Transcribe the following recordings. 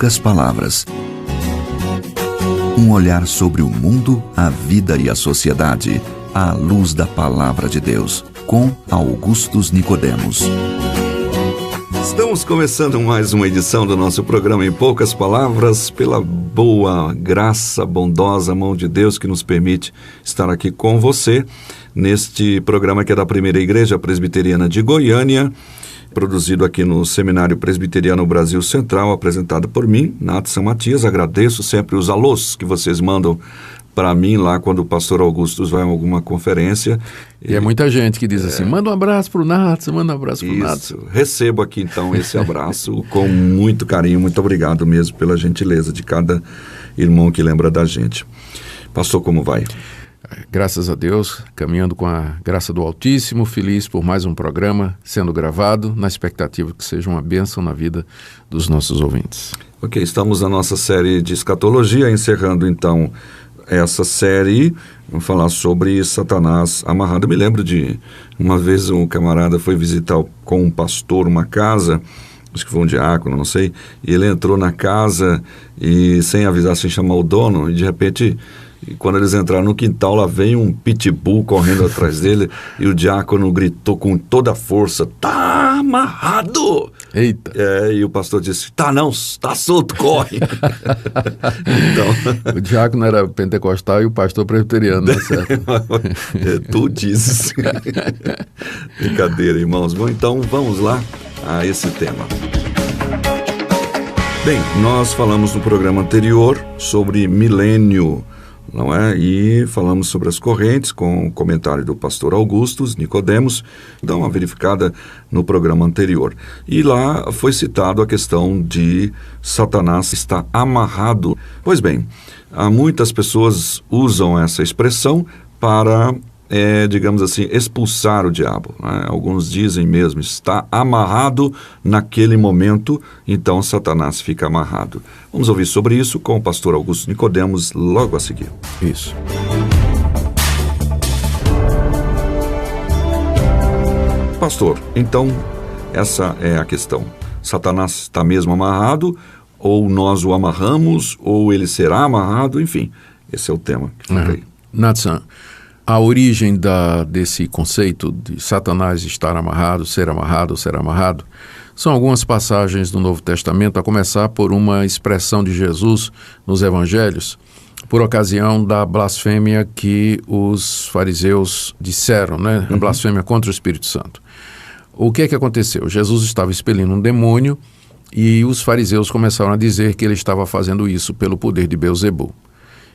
poucas palavras. Um olhar sobre o mundo, a vida e a sociedade, à luz da Palavra de Deus, com Augustus Nicodemos. Estamos começando mais uma edição do nosso programa Em Poucas Palavras, pela boa graça, bondosa mão de Deus que nos permite estar aqui com você, neste programa que é da Primeira Igreja Presbiteriana de Goiânia, produzido aqui no Seminário Presbiteriano Brasil Central, apresentado por mim, Natson Matias. Agradeço sempre os alôs que vocês mandam para mim lá quando o pastor Augustus vai a alguma conferência. E é muita gente que diz assim, manda um abraço para o Natson, manda um abraço para o Natson. Recebo aqui então esse abraço com muito carinho, muito obrigado mesmo pela gentileza de cada irmão que lembra da gente. Pastor, como vai? Graças a Deus, caminhando com a graça do Altíssimo, feliz por mais um programa sendo gravado, na expectativa que seja uma bênção na vida dos nossos ouvintes. Ok, estamos na nossa série de escatologia, encerrando então essa série, vamos falar sobre Satanás amarrado. Eu me lembro de uma vez um camarada foi visitar com um pastor uma casa, acho que foi um diácono, não sei, e ele entrou na casa e sem avisar, sem chamar o dono, e de repente, quando eles entraram no quintal, lá vem um pitbull correndo atrás dele e o diácono gritou com toda a força, tá amarrado! Eita! E o pastor disse, tá não, tá solto, corre! Então... O diácono era pentecostal e o pastor presbiteriano, não é certo? Tu dizes. Brincadeira, irmãos. Bom, então vamos lá a esse tema. Bem, nós falamos no programa anterior sobre milênio, não é? E falamos sobre as correntes com o comentário do pastor Augustus Nicodemos. Dá uma verificada no programa anterior. E lá foi citado a questão de Satanás estar amarrado. Pois bem, muitas pessoas usam essa expressão para, digamos assim, expulsar o diabo, né? Alguns dizem mesmo, está amarrado naquele momento, então Satanás fica amarrado. Vamos ouvir sobre isso com o pastor Augusto Nicodemos logo a seguir. Isso. Pastor, então essa é a questão. Satanás está mesmo amarrado, ou nós o amarramos, ou ele será amarrado, enfim, esse é o tema que fica aí. Natson, a origem desse conceito de Satanás estar amarrado, ser amarrado ou ser amarrado, são algumas passagens do Novo Testamento, a começar por uma expressão de Jesus nos Evangelhos, por ocasião da blasfêmia que os fariseus disseram, né? A blasfêmia contra o Espírito Santo. O que é que aconteceu? Jesus estava expelindo um demônio e os fariseus começaram a dizer que ele estava fazendo isso pelo poder de Beelzebul.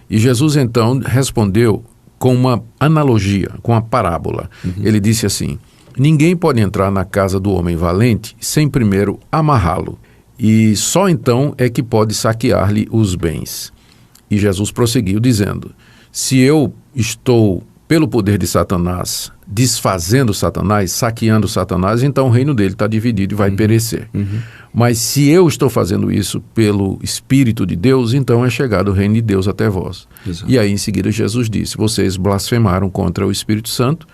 E Jesus então respondeu com uma analogia, com uma parábola. Ele disse assim, ninguém pode entrar na casa do homem valente sem primeiro amarrá-lo, e só então é que pode saquear-lhe os bens. E Jesus prosseguiu dizendo, se eu estou, pelo poder de Satanás, desfazendo Satanás, saqueando Satanás, então o reino dele está dividido e vai perecer. Mas se eu estou fazendo isso pelo Espírito de Deus, então é chegado o reino de Deus até vós. Exato. E aí em seguida Jesus disse, vocês blasfemaram contra o Espírito Santo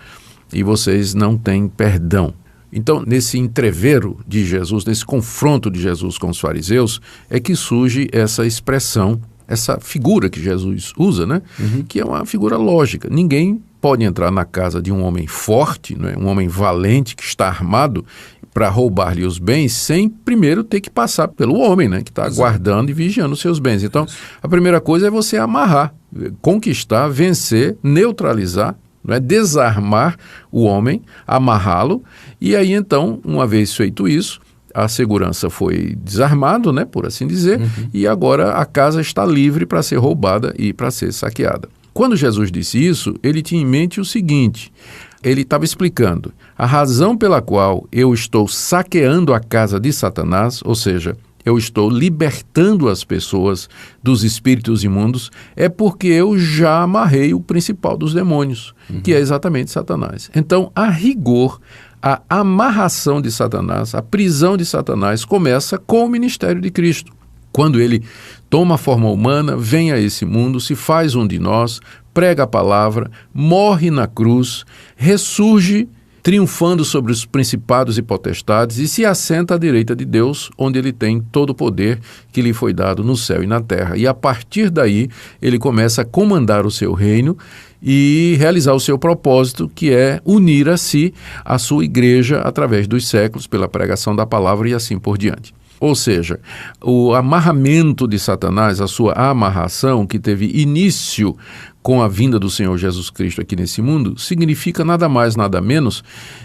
e vocês não têm perdão. Então, nesse entrevero de Jesus, nesse confronto de Jesus com os fariseus, é que surge essa expressão, essa figura que Jesus usa, né? Que é uma figura lógica. Ninguém pode entrar na casa de um homem forte, né? Um homem valente que está armado para roubar-lhe os bens, sem primeiro ter que passar pelo homem, né? Que está guardando e vigiando os seus bens. Então, a primeira coisa é você amarrar, conquistar, vencer, neutralizar, não é? Desarmar o homem, amarrá-lo, e aí então, uma vez feito isso, a segurança foi desarmada, né, por assim dizer, e agora a casa está livre para ser roubada e para ser saqueada. Quando Jesus disse isso, ele tinha em mente o seguinte, ele estava explicando, a razão pela qual eu estou saqueando a casa de Satanás, ou seja, eu estou libertando as pessoas dos espíritos imundos, é porque eu já amarrei o principal dos demônios, que é exatamente Satanás. Então, a rigor, a amarração de Satanás, a prisão de Satanás começa com o ministério de Cristo. Quando ele toma a forma humana, vem a esse mundo, se faz um de nós, prega a palavra, morre na cruz, ressurge triunfando sobre os principados e potestades, e se assenta à direita de Deus, onde ele tem todo o poder que lhe foi dado no céu e na terra. E a partir daí, ele começa a comandar o seu reino e realizar o seu propósito, que é unir a si a sua igreja através dos séculos, pela pregação da palavra e assim por diante. Ou seja, o amarramento de Satanás, a sua amarração, que teve início com a vinda do Senhor Jesus Cristo aqui nesse mundo, significa nada mais, nada menos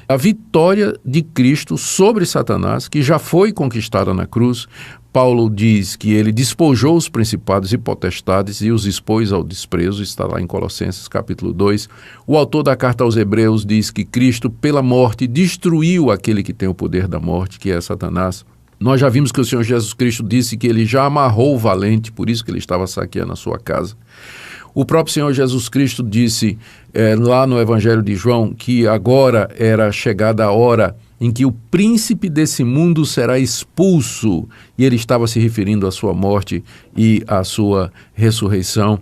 a vitória de Cristo sobre Satanás, que já foi conquistada na cruz. Paulo diz que ele despojou os principados e potestades e os expôs ao desprezo, está lá em Colossenses capítulo 2. O autor da carta aos Hebreus diz que Cristo, pela morte, destruiu aquele que tem o poder da morte, que é Satanás. Nós já vimos que o Senhor Jesus Cristo disse que ele já amarrou o valente, por isso que ele estava saqueando a sua casa. O próprio Senhor Jesus Cristo disse lá no Evangelho de João que agora era chegada a hora em que o príncipe desse mundo será expulso, e ele estava se referindo à sua morte e à sua ressurreição.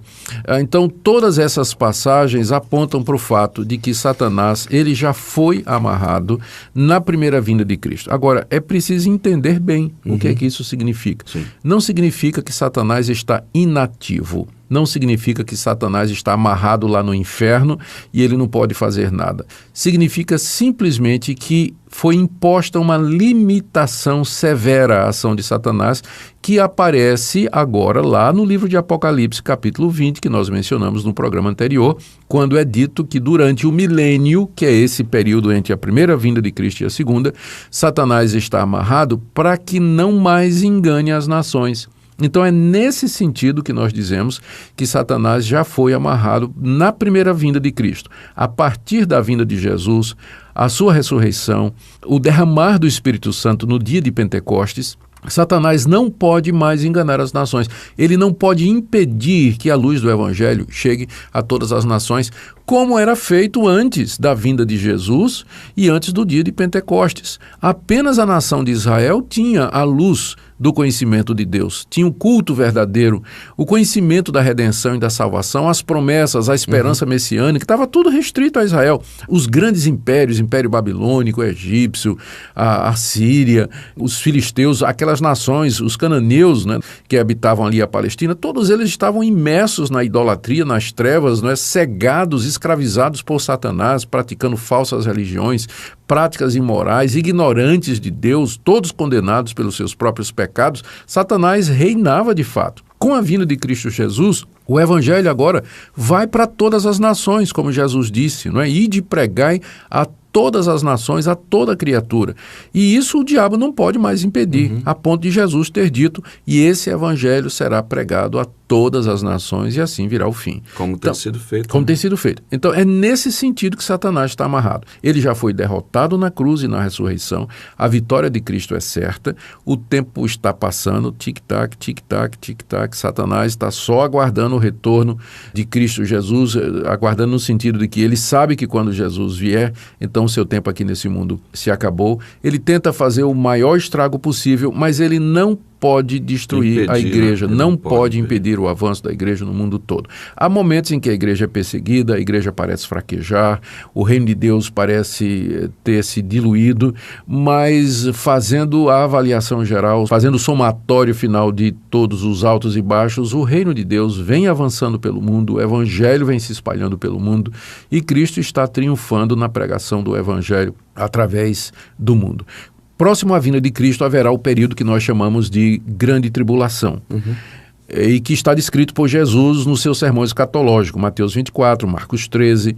Então, todas essas passagens apontam para o fato de que Satanás, ele já foi amarrado na primeira vinda de Cristo. Agora, é preciso entender bem o que é que isso significa. Sim. Não significa que Satanás está inativo. Não significa que Satanás está amarrado lá no inferno e ele não pode fazer nada. Significa simplesmente que foi imposta uma limitação severa à ação de Satanás, que aparece agora lá no livro de Apocalipse, capítulo 20, que nós mencionamos no programa anterior, quando é dito que durante o milênio, que é esse período entre a primeira vinda de Cristo e a segunda, Satanás está amarrado para que não mais engane as nações. Então é nesse sentido que nós dizemos que Satanás já foi amarrado na primeira vinda de Cristo. A partir da vinda de Jesus, a sua ressurreição, o derramar do Espírito Santo no dia de Pentecostes, Satanás não pode mais enganar as nações. Ele não pode impedir que a luz do Evangelho chegue a todas as nações, como era feito antes da vinda de Jesus e antes do dia de Pentecostes. Apenas a nação de Israel tinha a luz do conhecimento de Deus, tinha o culto verdadeiro, o conhecimento da redenção e da salvação, as promessas, a esperança messiânica, estava tudo restrito a Israel. Os grandes impérios, Império Babilônico, o Egípcio, a Síria, os filisteus, aquelas nações, os cananeus, né, que habitavam ali a Palestina, todos eles estavam imersos na idolatria, nas trevas, né, cegados, escravizados por Satanás, praticando falsas religiões, práticas imorais, ignorantes de Deus, todos condenados pelos seus próprios pecados. Satanás reinava de fato. Com a vinda de Cristo Jesus, o Evangelho agora vai para todas as nações, como Jesus disse, não é? Ide e pregai a todas as nações, a toda criatura. E isso o diabo não pode mais impedir, a ponto de Jesus ter dito, e esse Evangelho será pregado a todas as nações e assim virá o fim. Como tem sido feito. Como tem sido feito. Então é nesse sentido que Satanás está amarrado. Ele já foi derrotado na cruz e na ressurreição, a vitória de Cristo é certa, o tempo está passando, tic-tac, tic-tac, tic-tac, Satanás está só aguardando o retorno de Cristo Jesus, aguardando no sentido de que ele sabe que quando Jesus vier, então o seu tempo aqui nesse mundo se acabou. Ele tenta fazer o maior estrago possível, mas ele não pode destruir a igreja, não pode impedir o avanço da igreja no mundo todo. Há momentos em que a igreja é perseguida, a igreja parece fraquejar, o reino de Deus parece ter se diluído, mas fazendo a avaliação geral, fazendo o somatório final de todos os altos e baixos, o reino de Deus vem avançando pelo mundo, o evangelho vem se espalhando pelo mundo e Cristo está triunfando na pregação do evangelho através do mundo. Próximo à vinda de Cristo haverá o período que nós chamamos de grande tribulação, e que está descrito por Jesus no seu sermão escatológico, Mateus 24, Marcos 13,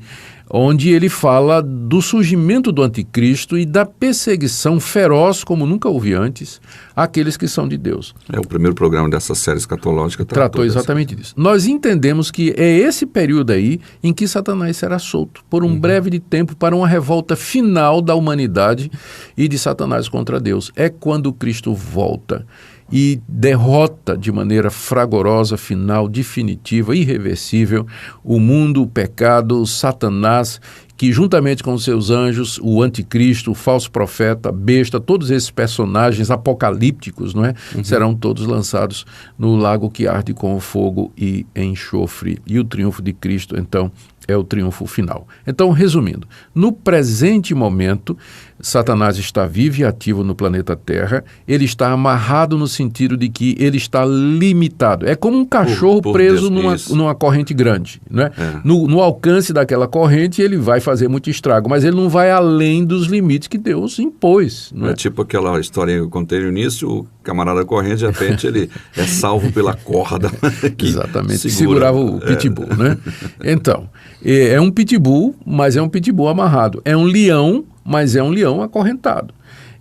onde ele fala do surgimento do anticristo e da perseguição feroz, como nunca houve antes, àqueles que são de Deus. O primeiro programa dessa série escatológica tratou exatamente disso. Nós entendemos que é esse período aí em que Satanás será solto, por um breve de tempo, para uma revolta final da humanidade e de Satanás contra Deus. É quando Cristo volta e derrota de maneira fragorosa, final, definitiva, irreversível, o mundo, o pecado, Satanás, que juntamente com os seus anjos, o anticristo, o falso profeta, a besta, todos esses personagens apocalípticos, não é? Serão todos lançados no lago que arde com fogo e enxofre. E o triunfo de Cristo, então, é o triunfo final. Então, resumindo, no presente momento, Satanás está vivo e ativo no planeta Terra, ele está amarrado no sentido de que ele está limitado. É como um cachorro preso numa corrente grande, né? No alcance daquela corrente, ele vai fazer muito estrago, mas ele não vai além dos limites que Deus impôs. Não é? Tipo aquela história que eu contei no início, o camarada corrente, de repente ele é salvo pela corda. Exatamente, segurava o pitbull, né? Então, é um pitbull, mas é um pitbull amarrado. É um leão, mas é um leão acorrentado.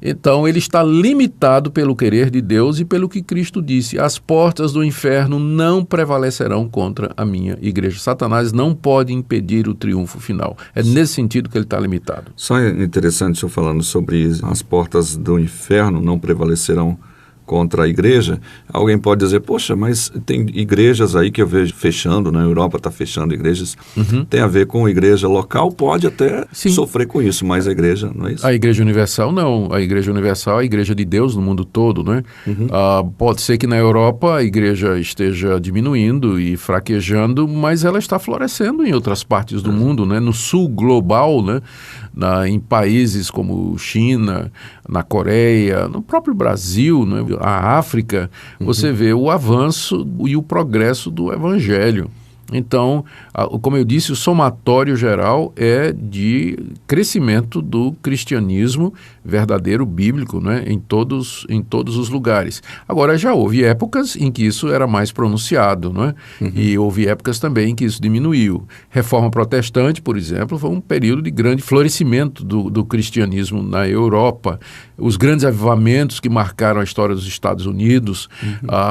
Então, ele está limitado pelo querer de Deus e pelo que Cristo disse. As portas do inferno não prevalecerão contra a minha igreja. Satanás não pode impedir o triunfo final. É nesse sentido que ele está limitado. Só é interessante o senhor falando sobre as portas do inferno não prevalecerão contra a igreja. Alguém pode dizer, poxa, mas tem igrejas aí que eu vejo fechando, na Europa está fechando igrejas, tem a ver com igreja local, pode até sofrer com isso, mas a igreja não é isso? A Igreja Universal não, a Igreja Universal é a igreja de Deus no mundo todo, né? Pode ser que na Europa a igreja esteja diminuindo e fraquejando, mas ela está florescendo em outras partes do mundo, né? No sul global, né? Em países como China, na Coreia, no próprio Brasil, né? A África, você vê o avanço e o progresso do Evangelho. Então, como eu disse, o somatório geral é de crescimento do cristianismo verdadeiro, bíblico, né, em todos os lugares. Agora, já houve épocas em que isso era mais pronunciado, não é? E houve épocas também em que isso diminuiu. Reforma Protestante, por exemplo, foi um período de grande florescimento do cristianismo na Europa. Os grandes avivamentos que marcaram a história dos Estados Unidos,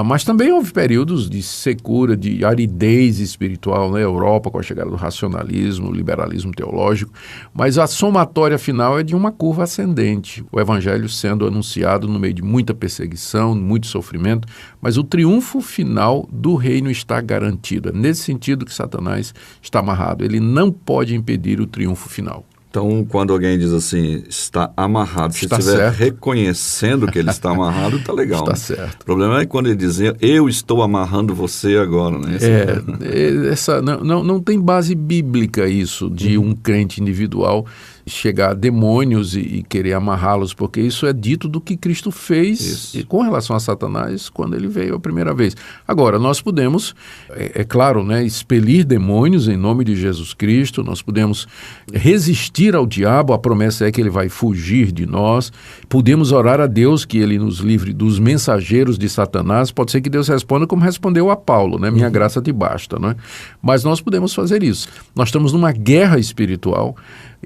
mas também houve períodos de secura, de aridez espiritual na Europa, com a chegada do racionalismo, liberalismo teológico, mas a somatória final é de uma curva ascendente, o evangelho sendo anunciado no meio de muita perseguição, muito sofrimento, mas o triunfo final do reino está garantido. É nesse sentido que Satanás está amarrado, ele não pode impedir o triunfo final. Então, quando alguém diz assim, está amarrado, se estiver reconhecendo que ele está amarrado, está legal. Está certo. O problema é quando ele diz, eu estou amarrando você agora. Né? Não tem base bíblica isso, de um crente individual chegar a demônios e querer amarrá-los, porque isso é dito do que Cristo fez com relação a Satanás quando ele veio a primeira vez. Agora, nós podemos, claro, né, expelir demônios em nome de Jesus Cristo, nós podemos resistir ao diabo, a promessa é que ele vai fugir de nós, podemos orar a Deus que ele nos livre dos mensageiros de Satanás, pode ser que Deus responda como respondeu a Paulo, né? Minha graça te basta, né? Mas nós podemos fazer isso. Nós estamos numa guerra espiritual,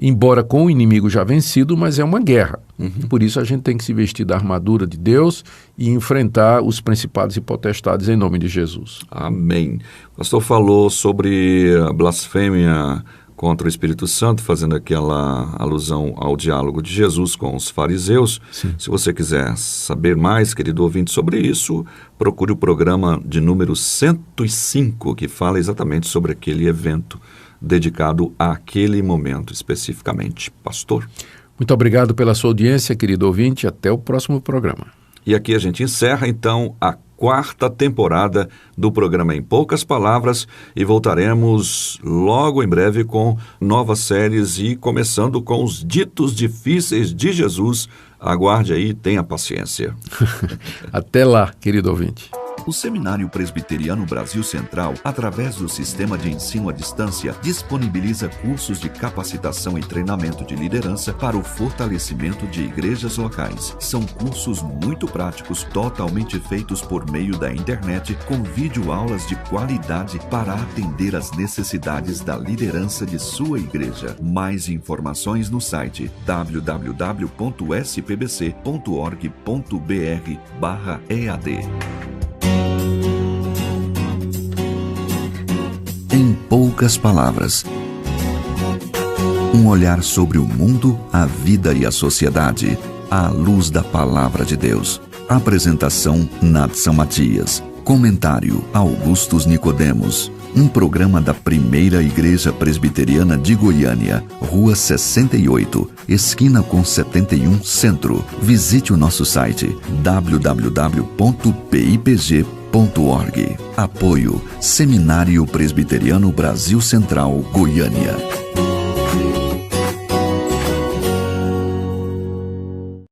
embora com o inimigo já vencido, mas é uma guerra. Por isso a gente tem que se vestir da armadura de Deus e enfrentar os principados e potestades em nome de Jesus. Amém. O pastor falou sobre a blasfêmia contra o Espírito Santo, fazendo aquela alusão ao diálogo de Jesus com os fariseus. Sim. Se você quiser saber mais, querido ouvinte, sobre isso, procure o programa de número 105, que fala exatamente sobre aquele evento dedicado àquele momento especificamente. Pastor? Muito obrigado pela sua audiência, querido ouvinte. Até o próximo programa. E aqui a gente encerra, então, a 4ª temporada do programa Em Poucas Palavras e voltaremos logo em breve com novas séries e começando com os ditos difíceis de Jesus. Aguarde aí, tenha paciência. Até lá, querido ouvinte. O Seminário Presbiteriano Brasil Central, através do Sistema de Ensino à Distância, disponibiliza cursos de capacitação e treinamento de liderança para o fortalecimento de igrejas locais. São cursos muito práticos, totalmente feitos por meio da internet, com videoaulas de qualidade para atender às necessidades da liderança de sua igreja. Mais informações no site www.spbc.org.br/EAD. Em poucas palavras, um olhar sobre o mundo, a vida e a sociedade, à luz da Palavra de Deus. Apresentação, Nadson Matias. Comentário, Augustus Nicodemos. Um programa da Primeira Igreja Presbiteriana de Goiânia, Rua 68, esquina com 71, Centro. Visite o nosso site www.pipg.org.br. Apoio Seminário Presbiteriano Brasil Central, Goiânia.